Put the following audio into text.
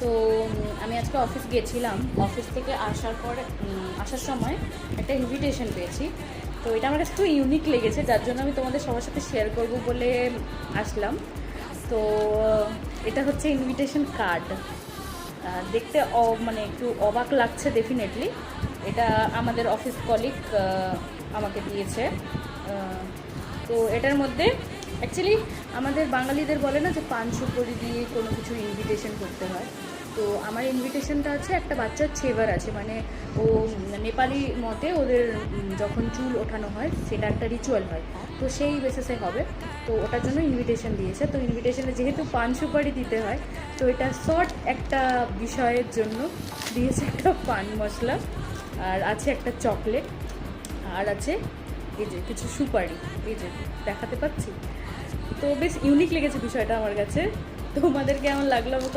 তো আমি আজকে অফিস গিয়েছিলাম, অফিস থেকে আসার সময় একটা ইনভিটেশন পেয়েছি। তো এটা আমার কাছে খুব ইউনিক লেগেছে, যার জন্য আমি তোমাদের সবার সাথে শেয়ার করব বলে আসলাম। তো এটা হচ্ছে ইনভিটেশন কার্ড। দেখতে মানে একটু অবাক লাগছে ডেফিনেটলি। এটা আমাদের অফিস কলিগ আমাকে দিয়েছে। তো এটার মধ্যে অ্যাকচুয়ালি আমাদের বাঙালিদের বলে না যে পান সুপারি দিয়ে কোনো কিছু ইনভিটেশন করতে হয়। তো আমার ইনভিটেশনটা আছে, একটা বাচ্চার ছেবার আছে, মানে ও নেপালি মতে ওদের যখন চুল ওঠানো হয় সেটা একটা রিচুয়াল হয়, তো সেই বেসিসে হবে। তো ওটার জন্য ইনভিটেশন দিয়েছে। তো ইনভিটেশনে যেহেতু পান সুপারি দিতে হয়, তো এটা শর্ট একটা বিষয়ের জন্য দিয়েছে একটা পান মশলা, আর আছে একটা চকলেট, আর আছে এই যে কিছু সুপারি, এই যে দেখাতে পাচ্ছি। তো বেশ ইউনিক লেগেছে বিষয়টা আমার কাছে। তোমাদের কেমন লাগলো আমাকে